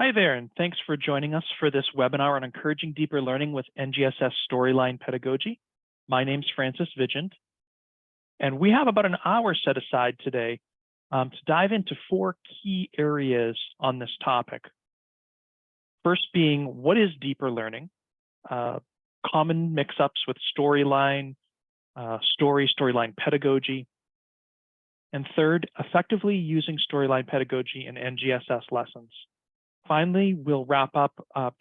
Hi there, and thanks for joining us for this webinar on encouraging deeper learning with NGSS Storyline Pedagogy. My name's Francis Vigent, and we have about an hour set aside today to dive into 4 key areas on this topic. First being, what is deeper learning? Common mix-ups with storyline, storyline pedagogy. And third, effectively using storyline pedagogy in NGSS lessons. Finally, we'll wrap up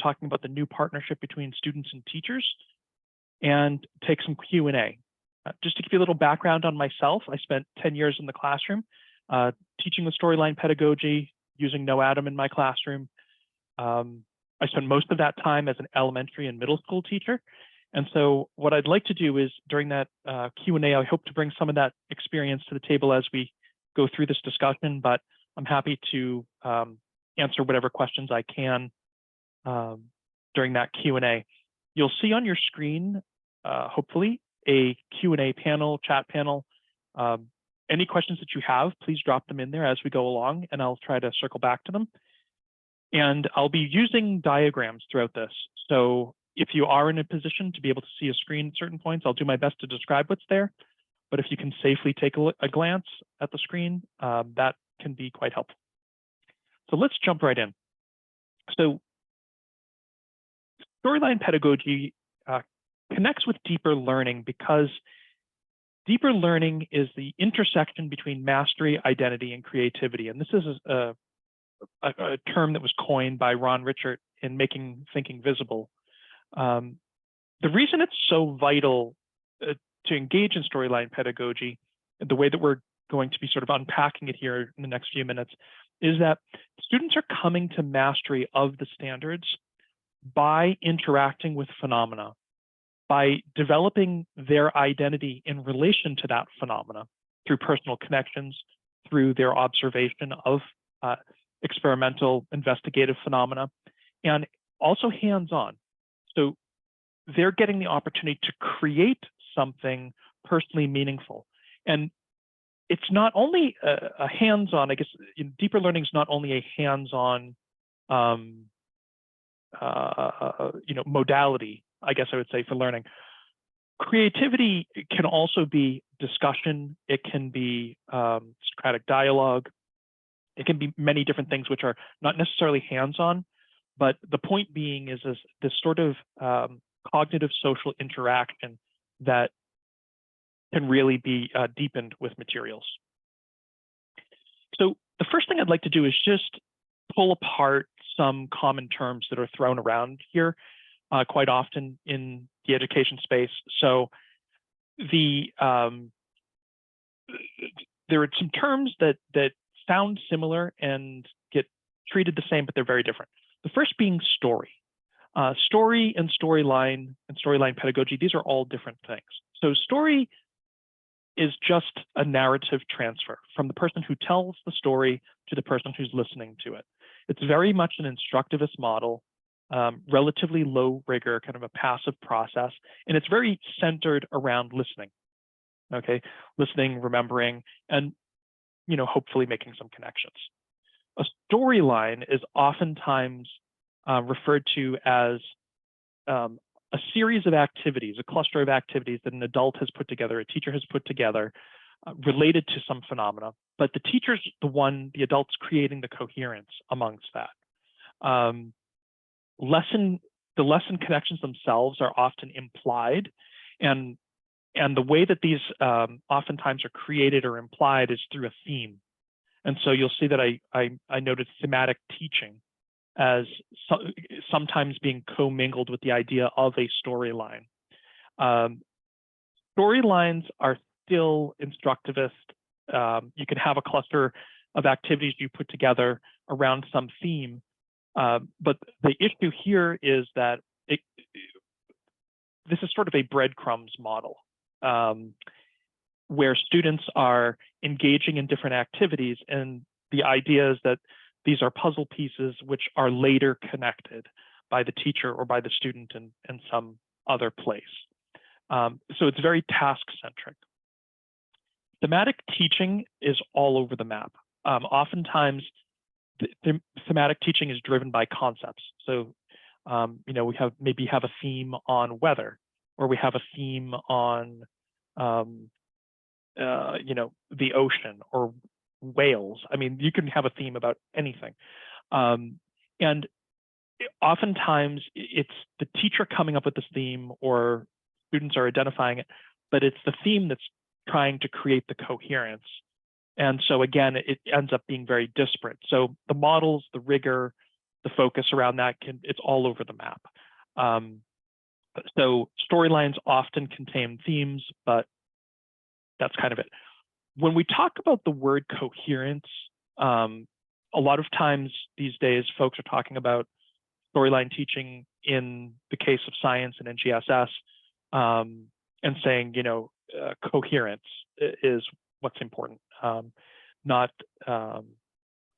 talking about the new partnership between students and teachers and take some Q&A. Just to give you a little background on myself, I spent 10 years in the classroom teaching the storyline pedagogy, using KnowAtom in my classroom. I spent most of that time as an elementary and middle school teacher. And so what I'd like to do is during that Q&A, I hope to bring some of that experience to the table as we go through this discussion, but I'm happy to answer whatever questions I can during that Q&A. You'll see on your screen, hopefully, a Q&A panel, chat panel. Any questions that you have, please drop them in there as we go along, and I'll try to circle back to them. And I'll be using diagrams throughout this. So if you are in a position to be able to see a screen at certain points, I'll do my best to describe what's there. But if you can safely take a glance at the screen, that can be quite helpful. So let's jump right in. So storyline pedagogy connects with deeper learning because deeper learning is the intersection between mastery, identity, and creativity. And this is a term that was coined by Ron Richert in Making Thinking Visible. The reason it's so vital to engage in storyline pedagogy, the way that we're going to be sort of unpacking it here in the next few minutes, is that students are coming to mastery of the standards by interacting with phenomena, by developing their identity in relation to that phenomena through personal connections, through their observation of experimental investigative phenomena, and also hands-on. So they're getting the opportunity to create something personally meaningful. And it's not only a hands-on, I guess, deeper learning is not only a hands-on, modality, I guess I would say, for learning. Creativity can also be discussion. It can be Socratic dialogue. It can be many different things which are not necessarily hands-on, but the point being is this sort of cognitive social interaction that can really be deepened with materials. So the first thing I'd like to do is just pull apart some common terms that are thrown around here quite often in the education space. So there are some terms that sound similar and get treated the same, but they're very different. The first being story. Story and storyline pedagogy, these are all different things. So story is just a narrative transfer from the person who tells the story to the person who's listening to it. It's very much an instructivist model, relatively low rigor, kind of a passive process, and it's very centered around listening. Okay, listening, remembering, and hopefully making some connections. A storyline is oftentimes referred to as a series of activities, a cluster of activities that an adult has put together, a teacher has put together, related to some phenomena, but the teacher's the adult's creating the coherence amongst that. The lesson connections themselves are often implied, and the way that these oftentimes are created or implied is through a theme. And so you'll see that I noted thematic teaching as sometimes being commingled with the idea of a storyline. Storylines are still instructivist. You can have a cluster of activities you put together around some theme, but the issue here is that this is sort of a breadcrumbs model, where students are engaging in different activities, and the idea is that these are puzzle pieces which are later connected by the teacher or by the student in some other place. So it's very task-centric. Thematic teaching is all over the map. Oftentimes, the thematic teaching is driven by concepts. So, we maybe have a theme on weather, or we have a theme on, the ocean or whales. I mean, you can have a theme about anything. And oftentimes it's the teacher coming up with this theme, or students are identifying it, but it's the theme that's trying to create the coherence. And so again, it ends up being very disparate. So the models, the rigor, the focus around that, it's all over the map. So storylines often contain themes, but that's kind of it. When we talk about the word coherence, a lot of times these days, folks are talking about storyline teaching in the case of science and NGSS, and saying, coherence is what's important, not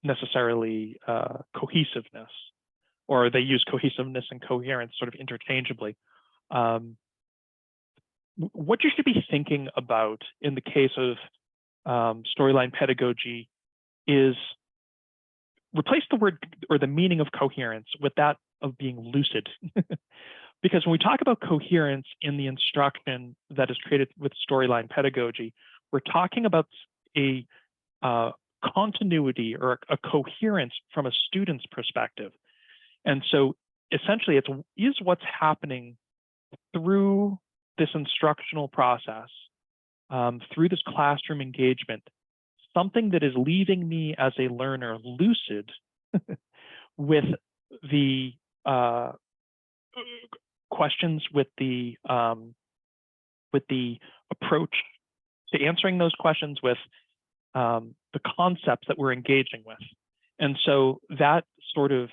necessarily cohesiveness, or they use cohesiveness and coherence sort of interchangeably. What you should be thinking about in the case of storyline pedagogy is replace the word or the meaning of coherence with that of being lucid. Because when we talk about coherence in the instruction that is created with storyline pedagogy, we're talking about a continuity or a coherence from a student's perspective. And so essentially is what's happening through this instructional process, through this classroom engagement, something that is leaving me as a learner lucid with the questions, with the approach to answering those questions, with the concepts that we're engaging with. And so that sort of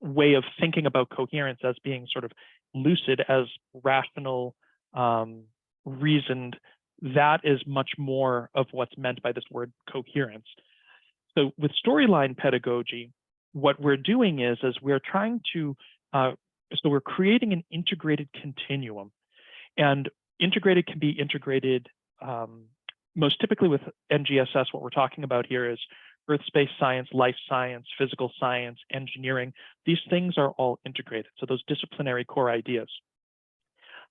way of thinking about coherence as being sort of lucid, as rational, reasoned, that is much more of what's meant by this word coherence. So with storyline pedagogy, what we're doing is we're trying to, so we're creating an integrated continuum. And integrated can be integrated, most typically with NGSS, what we're talking about here is earth, space science, life science, physical science, engineering. These things are all integrated. So those disciplinary core ideas.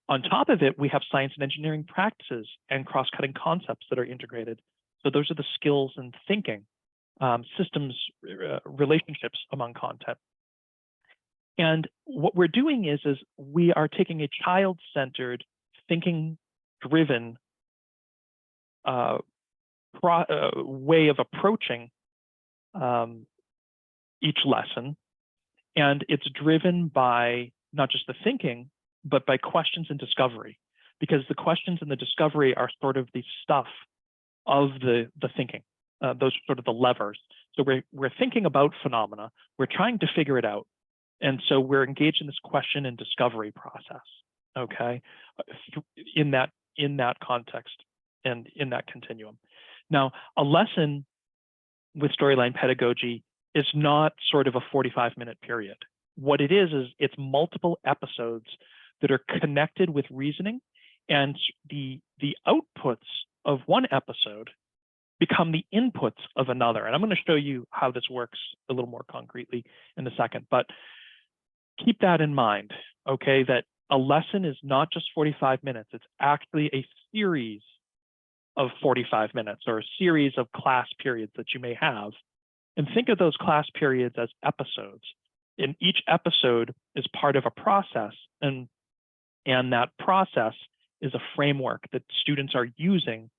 On top of it, we have science and engineering practices and cross-cutting concepts that are integrated. So those are the skills and thinking, systems, relationships among content. And what we're doing is we are taking a child-centered, thinking-driven way of approaching each lesson. And it's driven by not just the thinking, but by questions and discovery, because the questions and the discovery are sort of the stuff of the thinking. Those are sort of the levers. So we're thinking about phenomena, we're trying to figure it out. And so we're engaged in this question and discovery process, okay, in that context and in that continuum. Now, a lesson with storyline pedagogy is not sort of a 45-minute period. What it is it's multiple episodes that are connected with reasoning, and the outputs of one episode become the inputs of another. And I'm going to show you how this works a little more concretely in a second, but keep that in mind, okay, that a lesson is not just 45 minutes. It's actually a series of 45 minutes or a series of class periods that you may have. And think of those class periods as episodes. And each episode is part of a process, and that process is a framework that students are using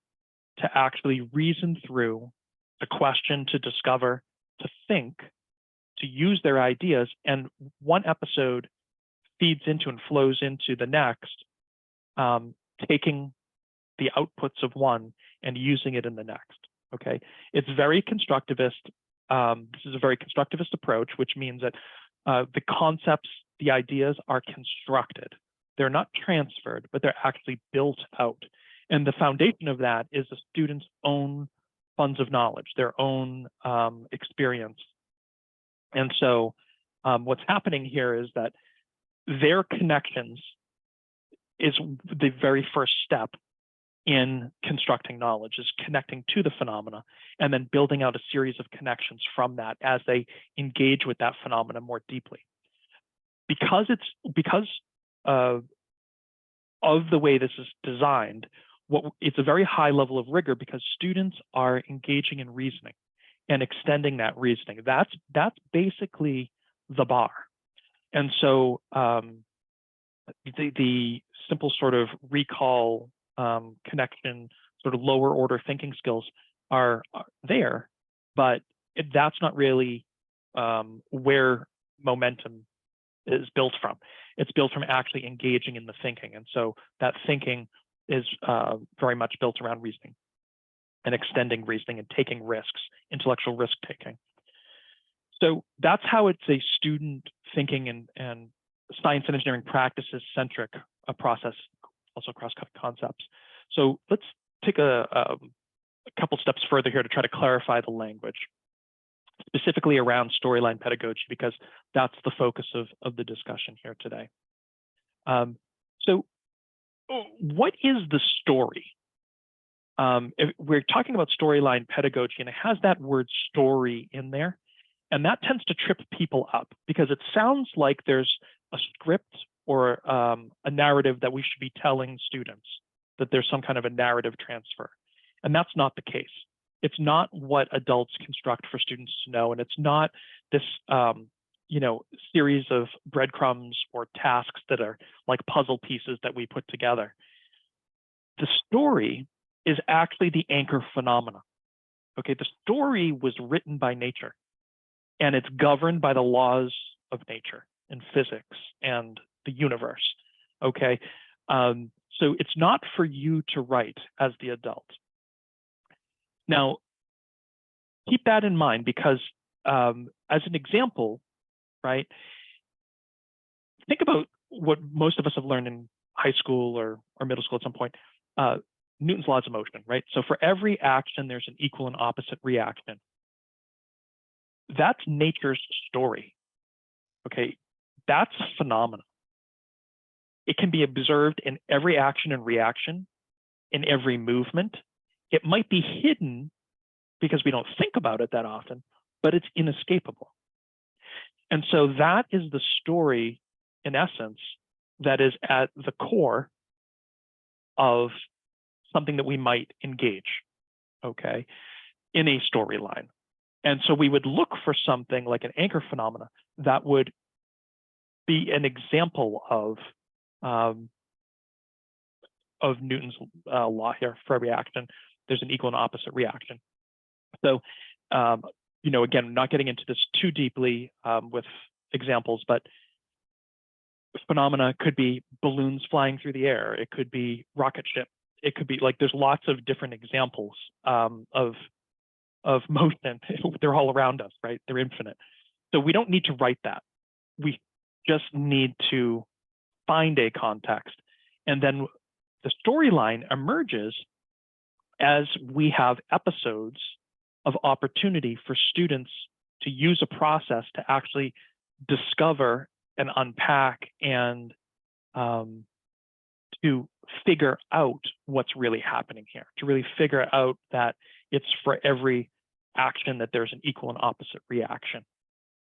to actually reason through, to question, to discover, to think, to use their ideas. And one episode feeds into and flows into the next, taking the outputs of one and using it in the next, okay? It's very constructivist. This is a very constructivist approach, which means that the concepts, the ideas are constructed. They're not transferred, but they're actually built out. And the foundation of that is the student's own funds of knowledge, their own experience. And so what's happening here is that their connections is the very first step in constructing knowledge, is connecting to the phenomena and then building out a series of connections from that as they engage with that phenomena more deeply. Because of the way this is designed, it's a very high level of rigor because students are engaging in reasoning and extending that reasoning. That's basically the bar. And so the simple sort of recall, connection, sort of lower order thinking skills are there, but that's not really where momentum is built from. It's built from actually engaging in the thinking. And so that thinking is very much built around reasoning and extending reasoning and taking risks, intellectual risk taking. So that's how it's a student thinking and science and engineering practices centric process, also cross-cutting concepts. So let's take a couple steps further here to try to clarify the language, specifically around storyline pedagogy, because that's the focus of the discussion here today. So what is the story? If we're talking about storyline pedagogy, and it has that word story in there, and that tends to trip people up because it sounds like there's a script or a narrative that we should be telling students, that there's some kind of a narrative transfer. And that's not the case. It's not what adults construct for students to know, and it's not this series of breadcrumbs or tasks that are like puzzle pieces that we put together. The story is actually the anchor phenomena. Okay, the story was written by nature, and it's governed by the laws of nature and physics and the universe. Okay, so it's not for you to write as the adult. Now, keep that in mind because as an example, right, think about what most of us have learned in high school or middle school at some point, Newton's laws of motion, right? So for every action, there's an equal and opposite reaction. That's nature's story, okay? That's a phenomenon. It can be observed in every action and reaction, in every movement. It might be hidden because we don't think about it that often, but it's inescapable. And so that is the story, in essence, that is at the core of something that we might engage, okay, in a storyline. And so we would look for something like an anchor phenomena that would be an example of Newton's law here. For every action, there's an equal and opposite reaction. So, again, not getting into this too deeply with examples, but phenomena could be balloons flying through the air. It could be rocket ship. It could be like there's lots of different examples of motion. They're all around us, right? They're infinite. So we don't need to write that. We just need to find a context. And then the storyline emerges as we have episodes of opportunity for students to use a process to actually discover and unpack and to figure out what's really happening here, to really figure out that it's for every action that there's an equal and opposite reaction.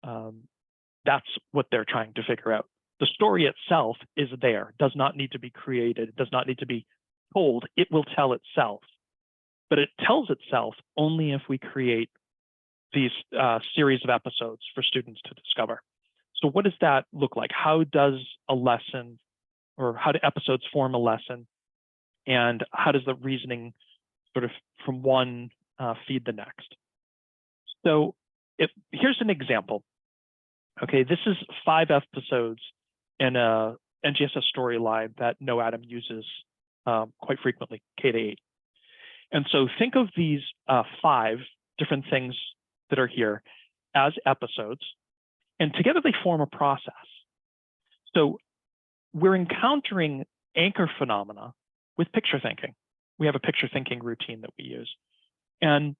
That's what they're trying to figure out. The story itself is there, does not need to be created, it does not need to be told. It will tell itself, but it tells itself only if we create these series of episodes for students to discover. So what does that look like? How does a lesson, or how do episodes form a lesson? And how does the reasoning sort of from one feed the next? So here's an example. Okay, this is 5 episodes in a NGSS storyline that KnowAtom uses quite frequently, K to 8. And so think of these 5 different things that are here as episodes, and together they form a process. So we're encountering anchor phenomena with picture thinking. We have a picture thinking routine that we use. And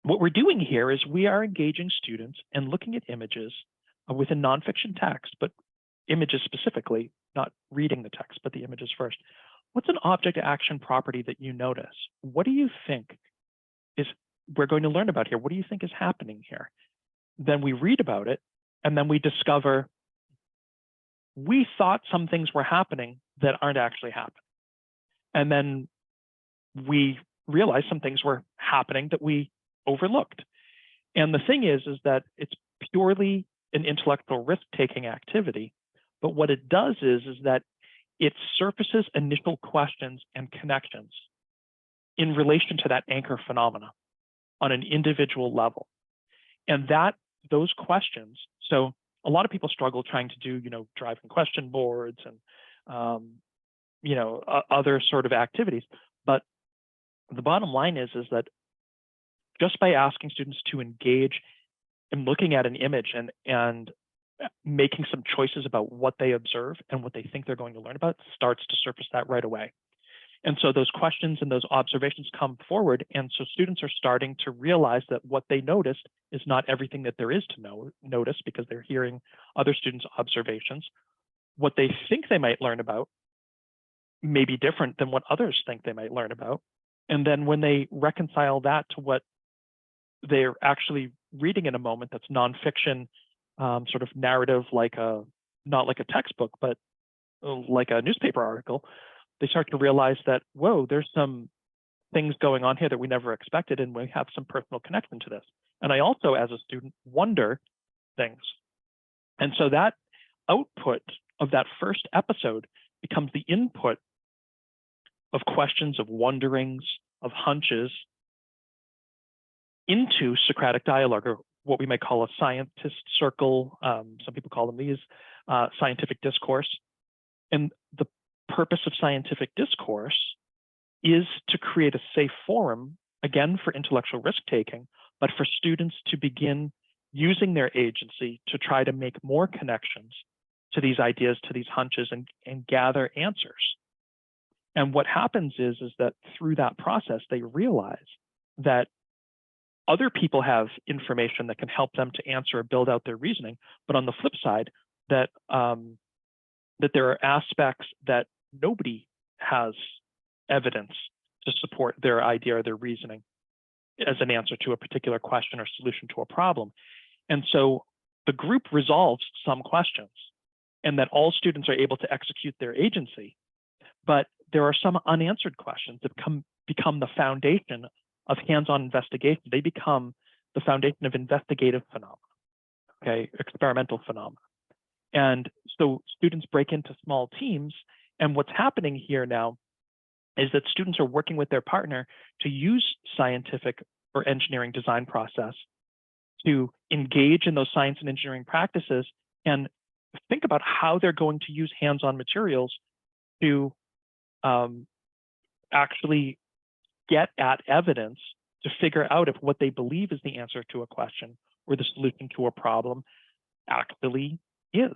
what we're doing here is we are engaging students and looking at images within nonfiction text, but images specifically, not reading the text, but the images first, what's an object action property that you notice? What do you think we're going to learn about here? What do you think is happening here? Then we read about it, and then we discover we thought some things were happening that aren't actually happening. And then we realize some things were happening that we overlooked. And the thing is that it's purely an intellectual risk-taking activity. But what it does is that it surfaces initial questions and connections in relation to that anchor phenomena on an individual level. And those questions, so a lot of people struggle trying to do, driving question boards and, other sort of activities. But the bottom line is that just by asking students to engage in looking at an image and making some choices about what they observe and what they think they're going to learn about starts to surface that right away. And so those questions and those observations come forward. And so students are starting to realize that what they noticed is not everything that there is to notice, because they're hearing other students' observations. What they think they might learn about may be different than what others think they might learn about. And then when they reconcile that to what they're actually reading in a moment that's nonfiction, sort of narrative, not like a textbook, but like a newspaper article, they start to realize that, whoa, there's some things going on here that we never expected, and we have some personal connection to this. And I also, as a student, wonder things. And so that output of that first episode becomes the input of questions, of wonderings, of hunches into Socratic dialogue, or what we might call a scientist circle. Some people call them these, scientific discourse. And the purpose of scientific discourse is to create a safe forum, again, for intellectual risk-taking, but for students to begin using their agency to try to make more connections to these ideas, to these hunches, and gather answers. And what happens is that through that process, they realize that other people have information that can help them to answer or build out their reasoning. But on the flip side, that there are aspects that nobody has evidence to support their idea or their reasoning as an answer to a particular question or solution to a problem. And so the group resolves some questions, and that all students are able to execute their agency. But there are some unanswered questions that become the foundation of hands-on investigation. They become the foundation of investigative phenomena, experimental phenomena. And so students break into small teams. And what's happening here now is that students are working with their partner to use scientific or engineering design process to engage in those science and engineering practices and think about how they're going to use hands-on materials to actually get at evidence to figure out if what they believe is the answer to a question or the solution to a problem actually is,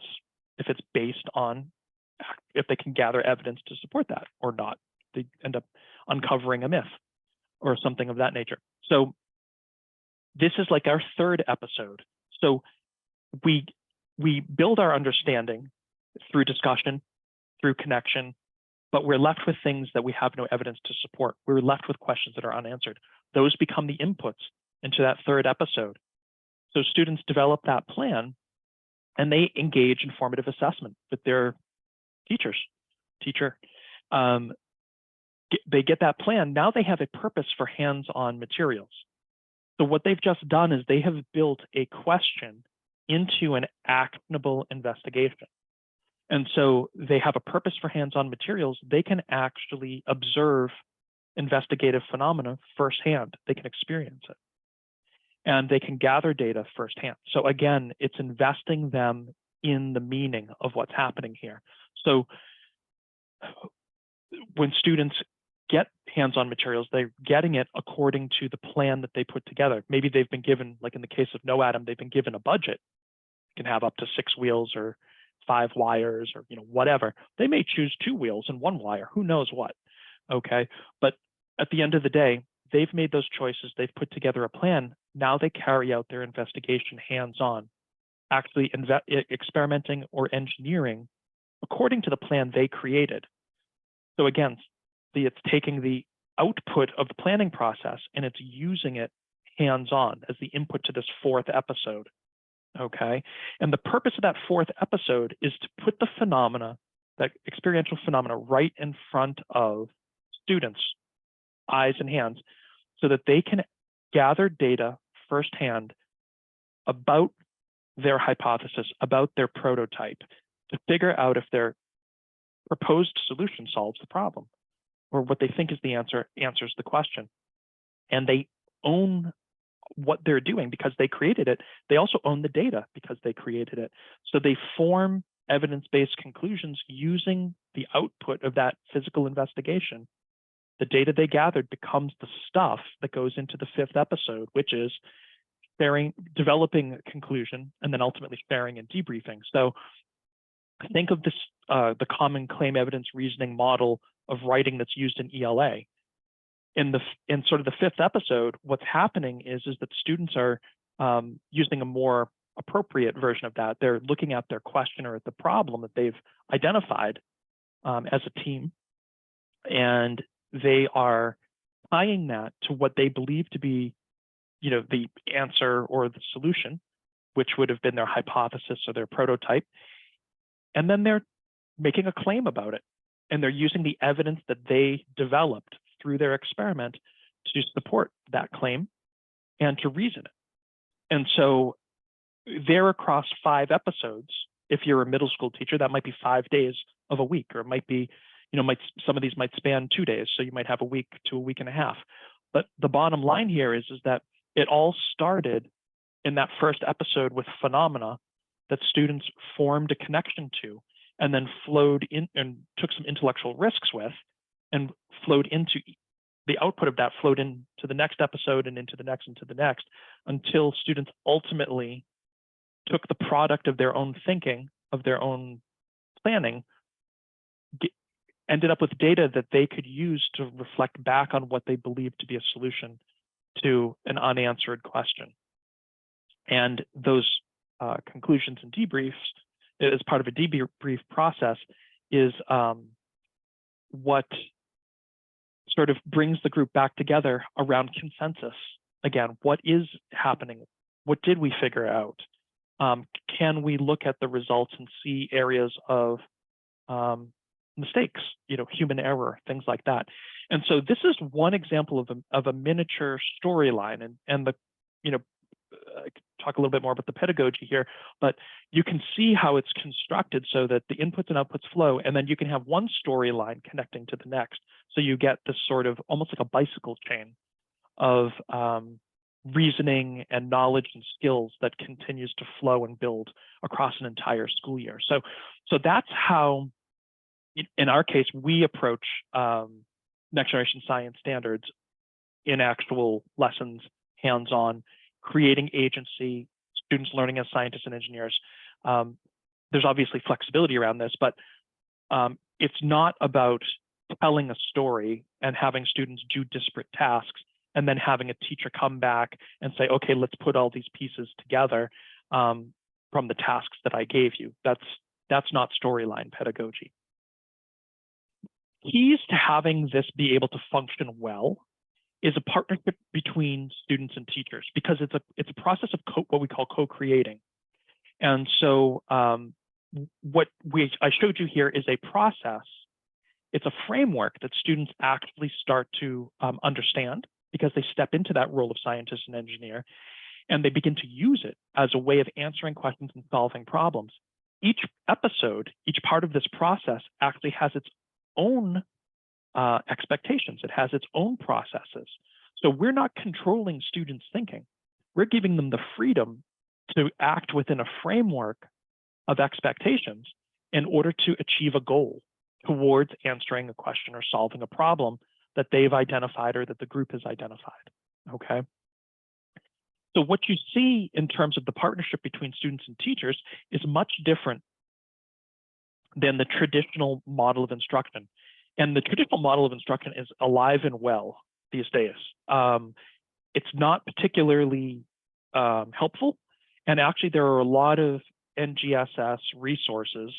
if it's based on, if they can gather evidence to support that or not. They end up uncovering a myth or something of that nature. So this is like our third episode. So we build our understanding through discussion, through connection, but we're left with things that we have no evidence to support. We're left with questions that are unanswered. Those become the inputs into that third episode. So students develop that plan, and they engage in formative assessment with their teacher. They get that plan. Now they have a purpose for hands-on materials. So what they've just done is they have built a question into an actionable investigation. And so they have a purpose for hands-on materials. They can actually observe investigative phenomena firsthand. They can experience it. And they can gather data firsthand. So again, it's investing them in the meaning of what's happening here. So when students get hands-on materials, they're getting it according to the plan that they put together. Maybe they've been given, like in the case of KnowAtom, they've been given a budget. You can have up to 6 wheels or 5 wires or whatever. They may choose 2 wheels and 1 wire, who knows what, okay? But at the end of the day, they've made those choices, they've put together a plan. Now they carry out their investigation hands-on, actually experimenting or engineering according to the plan they created. So again, it's taking the output of the planning process and it's using it hands-on as the input to this fourth episode. Okay, and the purpose of that fourth episode is to put the phenomena, that experiential phenomena, right in front of students' eyes and hands, so that they can gather data firsthand about their hypothesis, about their prototype, to figure out if their proposed solution solves the problem, or what they think is the answer answers the question. And they own what they're doing because they created it. They also own the data because they created it. So they form evidence-based conclusions using the output of that physical investigation. The data they gathered becomes the stuff that goes into the fifth episode, which is developing a conclusion, and then ultimately sharing and debriefing. So think of this, the common claim evidence reasoning model of writing that's used in ELA. In sort of the fifth episode, what's happening is that students are using a more appropriate version of that. They're looking at their question or at the problem that they've identified as a team, and they are tying that to what they believe to be, the answer or the solution, which would have been their hypothesis or their prototype. And then they're making a claim about it. And they're using the evidence that they developed through their experiment to support that claim and to reason it. And so they're across 5 episodes. If you're a middle school teacher, that might be 5 days of a week, or it might be, some of these might span 2 days. So you might have a week to a week and a half. But the bottom line here is that it all started in that first episode with phenomena that students formed a connection to, and then flowed in and took some intellectual risks with, and flowed into the output of that, flowed into the next episode and into the next, until students ultimately took the product of their own thinking, of their own planning, ended up with data that they could use to reflect back on what they believed to be a solution to an unanswered question. And those conclusions and debriefs, as part of a debrief process, is what sort of brings the group back together around consensus. Again, what is happening? What did we figure out? Can we look at the results and see areas of mistakes, human error, things like that? And so this is one example of a miniature storyline, and the, I could talk a little bit more about the pedagogy here, but you can see how it's constructed so that the inputs and outputs flow, and then you can have one storyline connecting to the next. So you get this sort of almost like a bicycle chain of reasoning and knowledge and skills that continues to flow and build across an entire school year. So that's how, in our case, we approach next generation science standards in actual lessons, hands-on, creating agency, students learning as scientists and engineers. There's obviously flexibility around this, but it's not about telling a story and having students do disparate tasks and then having a teacher come back and say, okay, let's put all these pieces together from the tasks that I gave you. That's not storyline pedagogy. Keys to having this be able to function well is a partnership between students and teachers, because it's a process of what we call co-creating. And so what I showed you here is a process. It's a framework that students actually start to understand, because they step into that role of scientist and engineer, and they begin to use it as a way of answering questions and solving problems. Each episode, each part of this process actually has its own expectations. It has its own processes. So we're not controlling students' thinking. We're giving them the freedom to act within a framework of expectations in order to achieve a goal towards answering a question or solving a problem that they've identified or that the group has identified, okay? So what you see in terms of the partnership between students and teachers is much different than the traditional model of instruction. And the traditional model of instruction is alive and well these days. It's not particularly helpful. And actually, there are a lot of NGSS resources,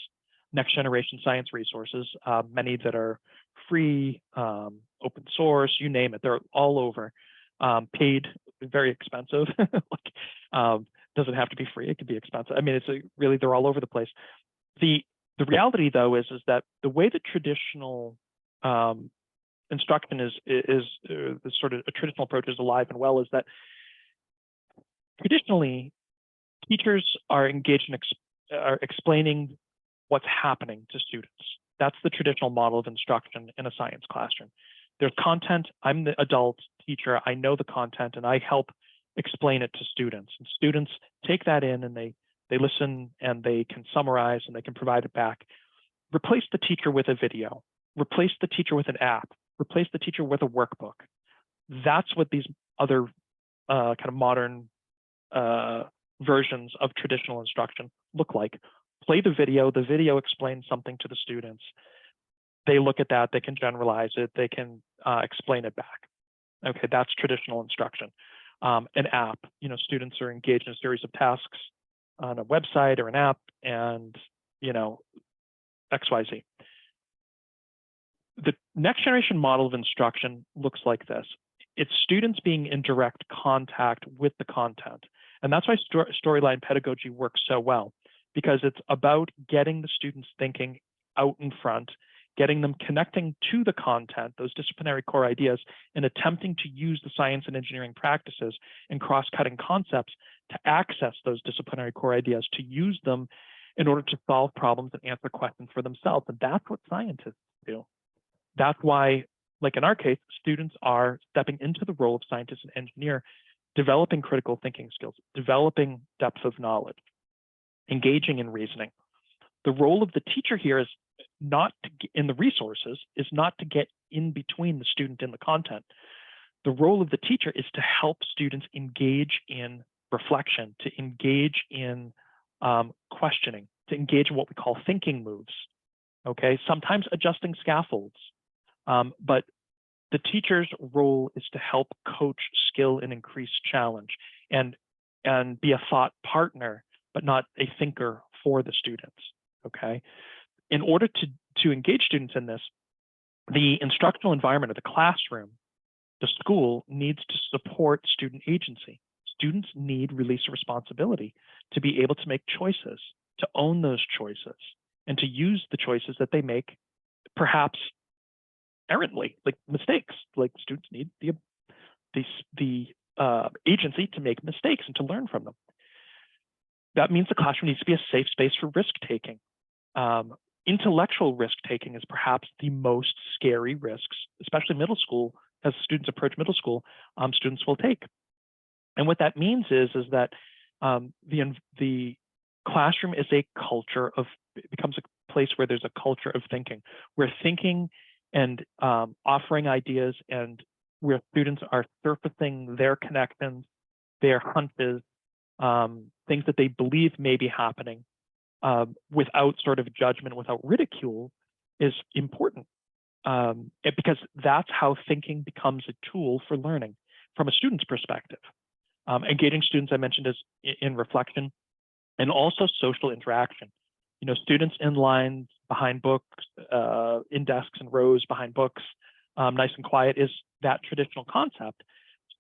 next generation science resources, many that are free, open source, you name it. They're all over. Paid, very expensive. Doesn't have to be free. It could be expensive. I mean, really, they're all over the place. The reality, though, is that the way that traditional instruction is the sort of a traditional approach is alive and well is that traditionally teachers are engaged in explaining what's happening to students. That's the traditional model of instruction in a science classroom. There's content. I'm the adult teacher. I know the content, and I help explain it to students. And students take that in, and they listen, and they can summarize, and they can provide it back. Replace the teacher with a video. Replace the teacher with an app. Replace the teacher with a workbook. That's what these other kind of modern versions of traditional instruction look like. Play the video explains something to the students. They look at that, they can generalize it, they can explain it back. Okay, that's traditional instruction. An app, students are engaged in a series of tasks on a website or an app, and XYZ. The next generation model of instruction looks like this. It's students being in direct contact with the content. And that's why storyline pedagogy works so well, because it's about getting the students thinking out in front, getting them connecting to the content, those disciplinary core ideas, and attempting to use the science and engineering practices and cross-cutting concepts to access those disciplinary core ideas, to use them in order to solve problems and answer questions for themselves. And that's what scientists do. That's why, like in our case, students are stepping into the role of scientist and engineer, developing critical thinking skills, developing depth of knowledge, engaging in reasoning. The role of the teacher here is not to get in the resources, is not to get in between the student and the content. The role of the teacher is to help students engage in reflection, to engage in questioning, to engage in what we call thinking moves. Okay, sometimes adjusting scaffolds, but the teacher's role is to help coach skill and increase challenge, and be a thought partner, but not a thinker for the students. Okay, in order to engage students in this, the instructional environment of the classroom, the school, needs to support student agency. Students need release of responsibility to be able to make choices, to own those choices, and to use the choices that they make, perhaps errantly, like mistakes. Like students need the agency to make mistakes and to learn from them. That means the classroom needs to be a safe space for risk-taking. Intellectual risk-taking is perhaps the most scary risks, especially middle school. As students approach middle school, students will take. And what that means is that the classroom is a culture of, it becomes a place where there's a culture of thinking, where thinking and offering ideas, and where students are surfacing their connections, their hunches, things that they believe may be happening, without sort of judgment, without ridicule, is important. Because that's how thinking becomes a tool for learning from a student's perspective. Engaging students, I mentioned, is in reflection, and also social interaction. Students in lines behind books, in desks and rows behind books, nice and quiet, is that traditional concept.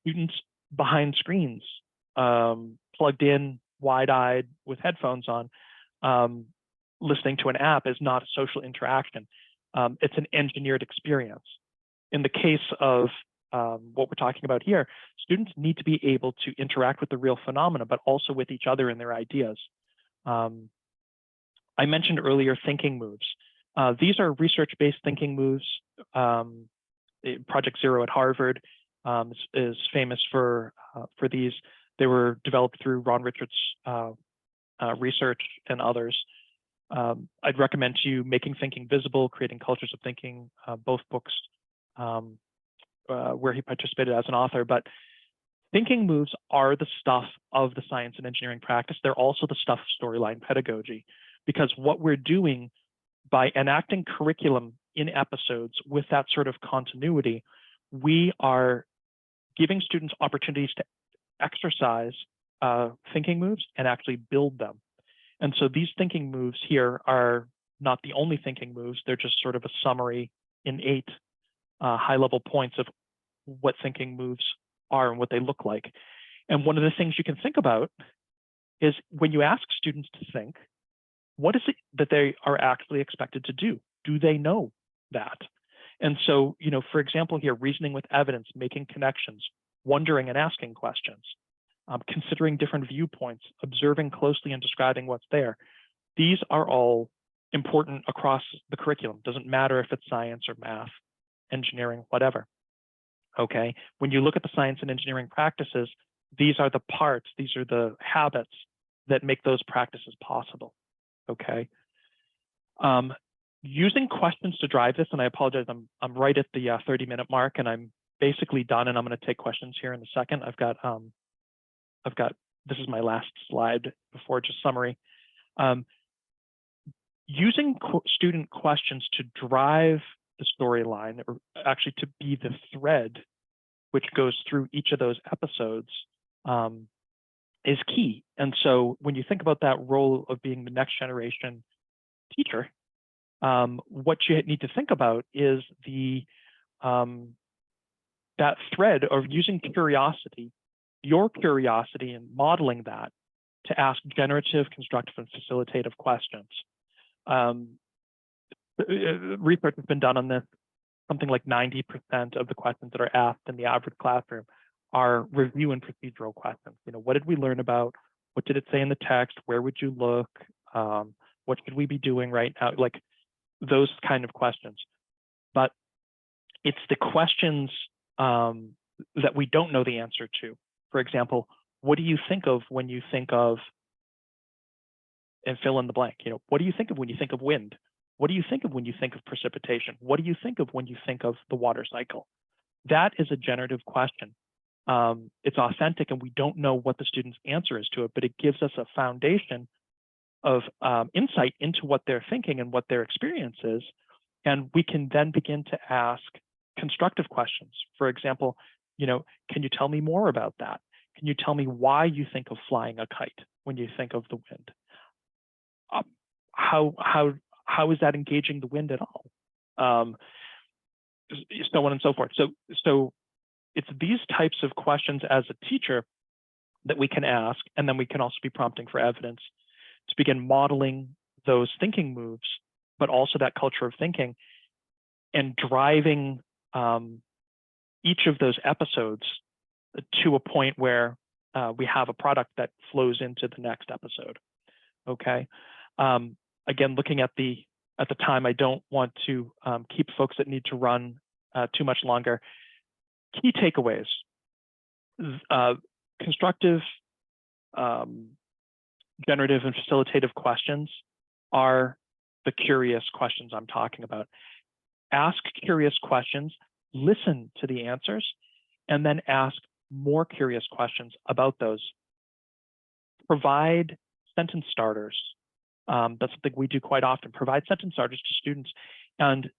Students behind screens, plugged in, wide-eyed, with headphones on, listening to an app, is not a social interaction. It's an engineered experience. In the case of what we're talking about here, students need to be able to interact with the real phenomena, but also with each other and their ideas. I mentioned earlier thinking moves. These are research-based thinking moves. Project Zero at Harvard is famous for these. They were developed through Ron Richards' research and others. I'd recommend to you Making Thinking Visible, Creating Cultures of Thinking, both books where he participated as an author. But thinking moves are the stuff of the science and engineering practice. They're also the stuff of storyline pedagogy, because what we're doing by enacting curriculum in episodes with that sort of continuity, we are giving students opportunities to exercise thinking moves and actually build them. And so these thinking moves here are not the only thinking moves. They're just sort of a summary innate high-level points of what thinking moves are and what they look like. And one of the things you can think about is when you ask students to think, what is it that they are actually expected to do? Do they know that? And so, for example, here, reasoning with evidence, making connections, wondering and asking questions, considering different viewpoints, observing closely and describing what's there. These are all important across the curriculum. Doesn't matter if it's science or math, engineering, whatever. Okay, when you look at the science and engineering practices, these are the parts, these are the habits that make those practices possible. Okay. Using questions to drive this, and I apologize, I'm right at the 30-minute mark, and I'm basically done, and I'm going to take questions here in a second. I've got this is my last slide before just summary. Using student questions to drive the storyline, or actually to be the thread which goes through each of those episodes, is key. And so when you think about that role of being the next generation teacher, what you need to think about is that thread of using curiosity, your curiosity, and modeling that to ask generative, constructive, and facilitative questions. Research has been done on this. Something like 90% of the questions that are asked in the average classroom are review and procedural questions. What did we learn about? What did it say in the text? Where would you look? What should we be doing right now? Like those kind of questions. But it's the questions that we don't know the answer to. For example, what do you think of when you think of, and fill in the blank, what do you think of when you think of wind? What do you think of when you think of precipitation? What do you think of when you think of the water cycle? That is a generative question. It's authentic, and we don't know what the student's answer is to it, but it gives us a foundation of insight into what they're thinking and what their experience is. And we can then begin to ask constructive questions. For example, can you tell me more about that? Can you tell me why you think of flying a kite when you think of the wind? How is that engaging the wind at all? So on and so forth. So it's these types of questions as a teacher that we can ask, and then we can also be prompting for evidence to begin modeling those thinking moves, but also that culture of thinking, and driving each of those episodes to a point where we have a product that flows into the next episode. Okay. Again, looking at the time, I don't want to keep folks that need to run too much longer. Key takeaways: constructive, generative, and facilitative questions are the curious questions I'm talking about. Ask curious questions, listen to the answers, and then ask more curious questions about those. Provide sentence starters. That's something we do quite often. Provide sentence starters to students and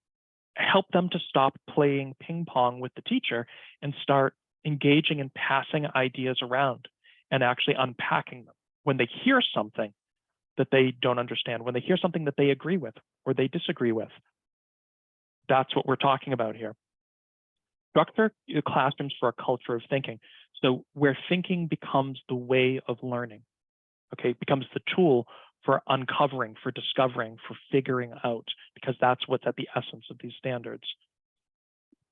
help them to stop playing ping pong with the teacher and start engaging and passing ideas around and actually unpacking them. When they hear something that they don't understand, when they hear something that they agree with or they disagree with, that's what we're talking about here. Structure your classrooms for a culture of thinking. So where thinking becomes the way of learning, okay, becomes the tool for uncovering, for discovering, for figuring out, because that's what's at the essence of these standards.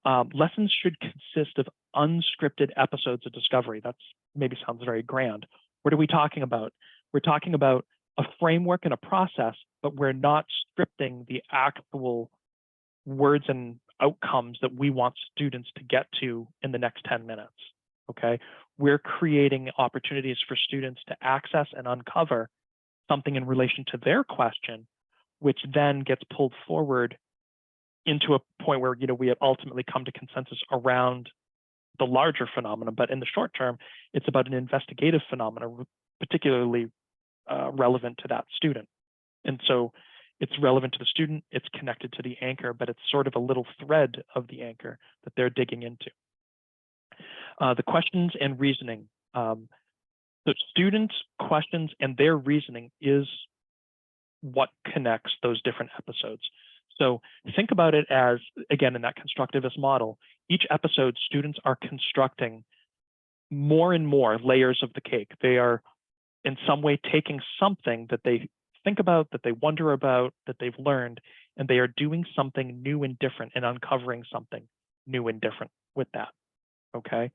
Lessons should consist of unscripted episodes of discovery. That's maybe sounds very grand. What are we talking about? We're talking about a framework and a process, but we're not scripting the actual words and outcomes that we want students to get to in the next 10 minutes, okay? We're creating opportunities for students to access and uncover something in relation to their question, which then gets pulled forward into a point where we have ultimately come to consensus around the larger phenomenon. But in the short term, it's about an investigative phenomenon, particularly relevant to that student. And so it's relevant to the student, it's connected to the anchor, but it's sort of a little thread of the anchor that they're digging into. The questions and reasoning. The students' questions and their reasoning is what connects those different episodes. So think about it as, again, in that constructivist model, each episode, students are constructing more and more layers of the cake. They are in some way taking something that they think about, that they wonder about, that they've learned, and they are doing something new and different and uncovering something new and different with that, okay?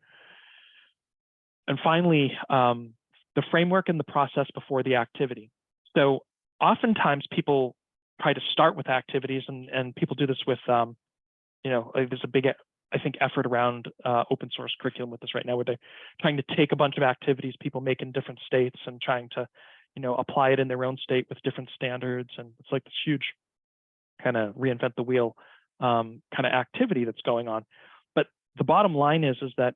And finally, the framework and the process before the activity. So oftentimes people try to start with activities, and people do this with, there's a big, I think, effort around open source curriculum with this right now, where they're trying to take a bunch of activities people make in different states and trying to, apply it in their own state with different standards. And it's like this huge kind of reinvent the wheel kind of activity that's going on. But the bottom line is that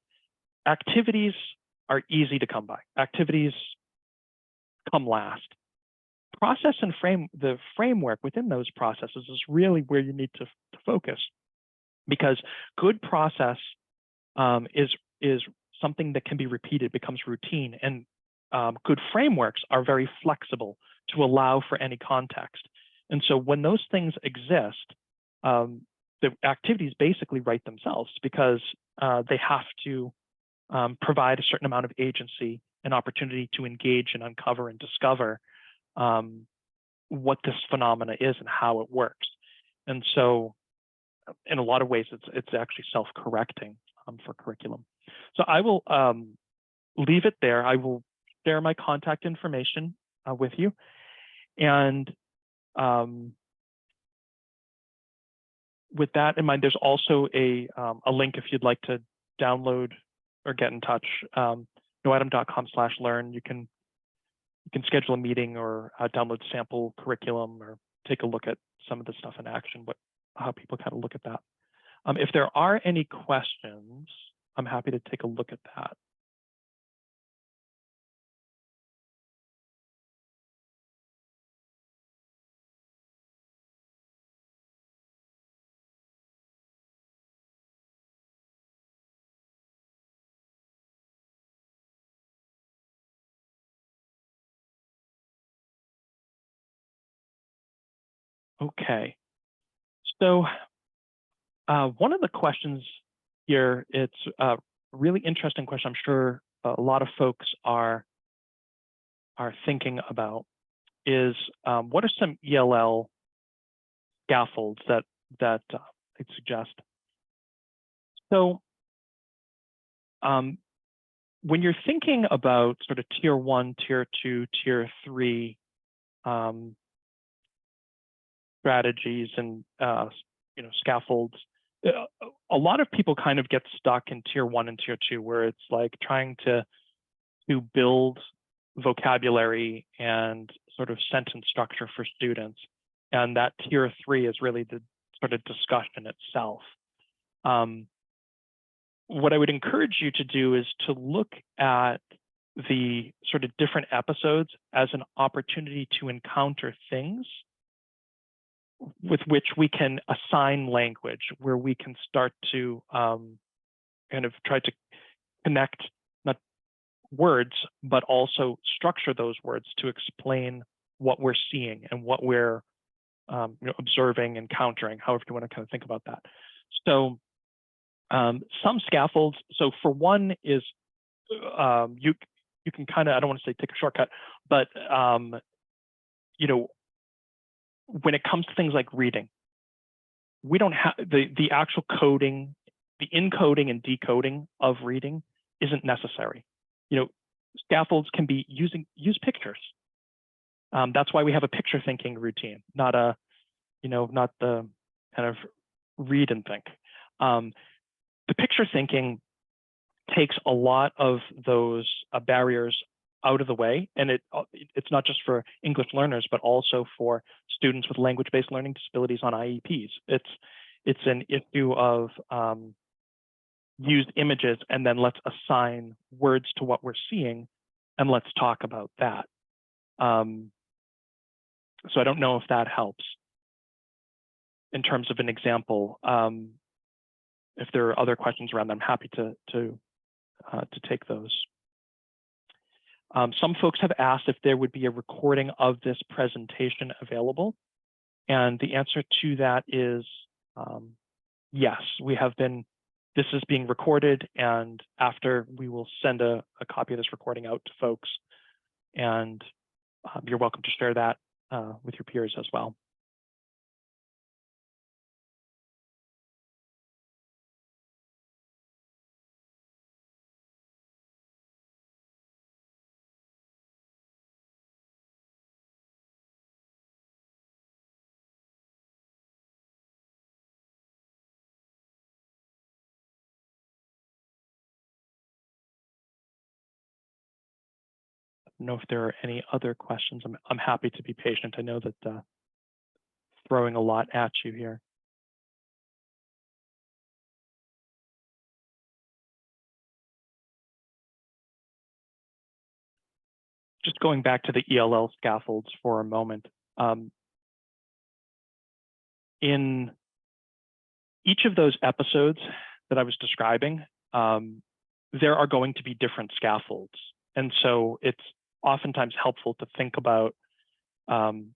activities are easy to come by. Activities come last. Process and the framework within those processes is really where you need to focus, because good process is something that can be repeated, becomes routine, and good frameworks are very flexible to allow for any context. And so when those things exist, the activities basically write themselves, because they have to provide a certain amount of agency and opportunity to engage and uncover and discover what this phenomena is and how it works. And so in a lot of ways, it's actually self-correcting for curriculum. So I will leave it there. I will share my contact information with you. And with that in mind, there's also a link if you'd like to download or get in touch. KnowAtom.com/learn. You can schedule a meeting or download sample curriculum or take a look at some of the stuff in action, how people kind of look at that. If there are any questions, I'm happy to take a look at that. Okay, so one of the questions here, it's a really interesting question. I'm sure a lot of folks are thinking about, is what are some ELL scaffolds that I'd suggest? So when you're thinking about sort of tier 1, tier 2, tier 3 strategies and scaffolds, a lot of people kind of get stuck in tier 1 and tier 2, where it's like trying to build vocabulary and sort of sentence structure for students, and that tier 3 is really the sort of discussion itself. What I would encourage you to do is to look at the sort of different episodes as an opportunity to encounter things with which we can assign language, where we can start to kind of try to connect not words, but also structure those words to explain what we're seeing and what we're observing, encountering, however you want to kind of think about that. So some scaffolds, so for one is you can kind of, I don't want to say take a shortcut, but when it comes to things like reading, we don't have the actual coding, the encoding and decoding of reading isn't necessary. Scaffolds can be use pictures. That's why we have a picture thinking routine, not not the kind of read and think. The picture thinking takes a lot of those barriers out of the way, and it's not just for English learners, but also for students with language-based learning disabilities on IEPs. It's an issue of used images, and then let's assign words to what we're seeing, and let's talk about that. So I don't know if that helps in terms of an example. If there are other questions around that, I'm happy to take those. Some folks have asked if there would be a recording of this presentation available. And the answer to that is yes, we have been, this is being recorded, and after we will send a copy of this recording out to folks, and you're welcome to share that with your peers as well. I don't know if there are any other questions. I'm happy to be patient. I know that throwing a lot at you here. Just going back to the ELL scaffolds for a moment. In each of those episodes that I was describing, there are going to be different scaffolds. And so it's oftentimes helpful to think about, again,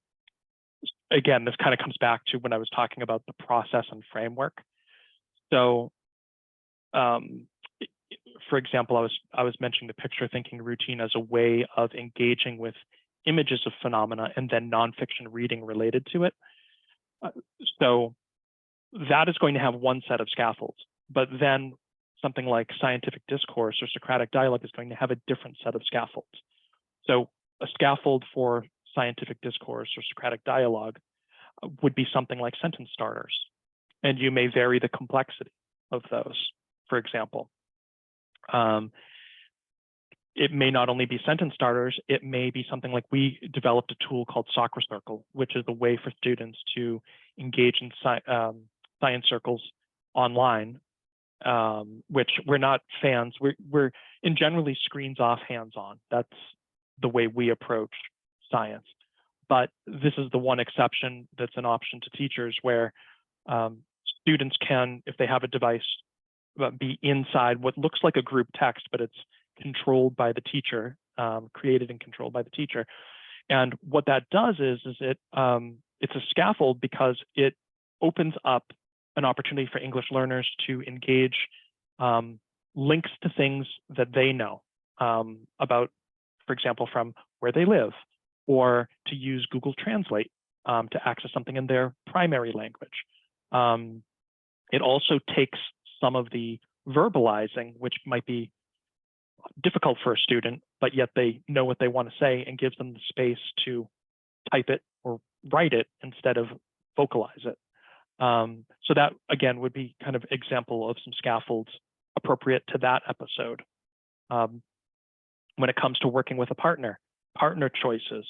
this kind of comes back to when I was talking about the process and framework. So, for example, I was mentioning the picture thinking routine as a way of engaging with images of phenomena and then nonfiction reading related to it. So that is going to have one set of scaffolds, but then something like scientific discourse or Socratic dialogue is going to have a different set of scaffolds. So a scaffold for scientific discourse or Socratic dialogue would be something like sentence starters, and you may vary the complexity of those, for example. It may not only be sentence starters, it may be something like we developed a tool called Soccer Circle, which is a way for students to engage in science circles online, which we're not fans. We're in generally screens off, hands on. That's the way we approach science. But this is the one exception that's an option to teachers where students can, if they have a device, be inside what looks like a group text, but it's controlled by the teacher, created and controlled by the teacher. And what that does is it's a scaffold because it opens up an opportunity for English learners to engage links to things that they know about, for example, from where they live, or to use Google Translate to access something in their primary language. It also takes some of the verbalizing, which might be difficult for a student, but yet they know what they want to say, and gives them the space to type it or write it instead of vocalize it. So that, again, would be kind of example of some scaffolds appropriate to that episode. When it comes to working with a partner choices,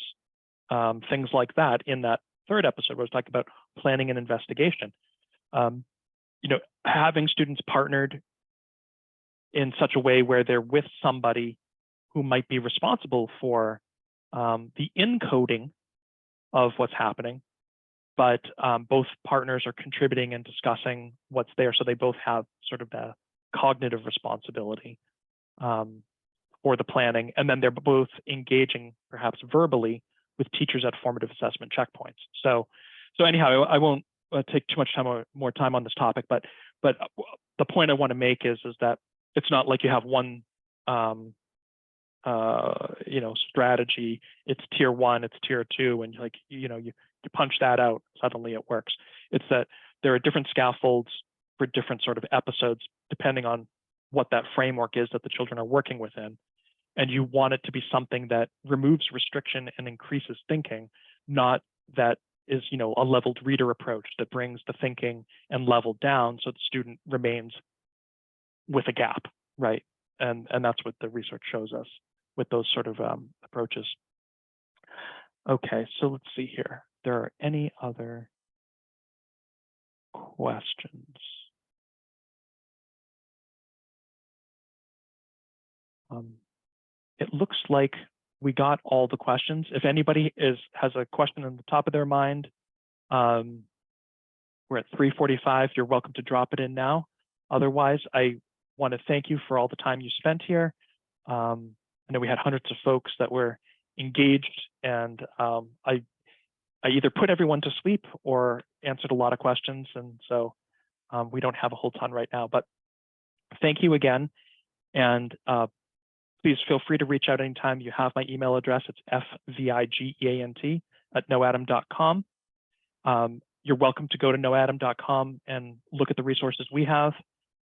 things like that. In that third episode, where I was talking about planning and investigation, having students partnered in such a way where they're with somebody who might be responsible for the encoding of what's happening, but both partners are contributing and discussing what's there, so they both have sort of the cognitive responsibility for the planning, and then they're both engaging perhaps verbally with teachers at formative assessment checkpoints. So anyhow, I won't take too much more time on this topic, but the point I want to make is that it's not like you have one strategy. It's tier one, it's tier two, and you punch that out, suddenly it works. It's that there are different scaffolds for different sort of episodes, depending on what that framework is that the children are working within. And you want it to be something that removes restriction and increases thinking, not that is, a leveled reader approach that brings the thinking and level down so the student remains with a gap, right? And that's what the research shows us with those sort of approaches. Okay, so let's see here. There are any other questions? It looks like we got all the questions. If anybody has a question on the top of their mind, we're at 3:45. You're welcome to drop it in now. Otherwise, I want to thank you for all the time you spent here. I know we had hundreds of folks that were engaged, and I either put everyone to sleep or answered a lot of questions. And so we don't have a whole ton right now, but thank you again. And please feel free to reach out anytime. You have my email address. It's fvigant@knowatom.com. You're welcome to go to knowatom.com and look at the resources we have.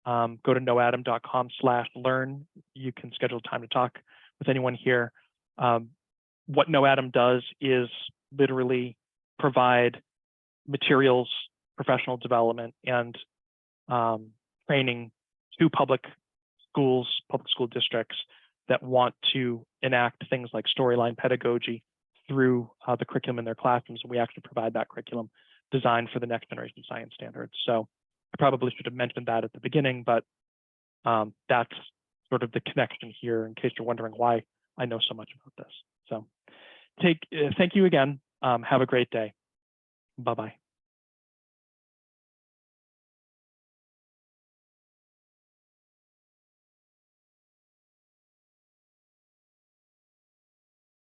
Go to knowatom.com/learn. You can schedule time to talk with anyone here. What KnowAtom does is literally provide materials, professional development, and training to public schools, public school districts that want to enact things like storyline pedagogy through the curriculum in their classrooms. And we actually provide that curriculum designed for the next generation science standards. So I probably should have mentioned that at the beginning, but that's sort of the connection here in case you're wondering why I know so much about this. So thank you again. Have a great day. Bye-bye.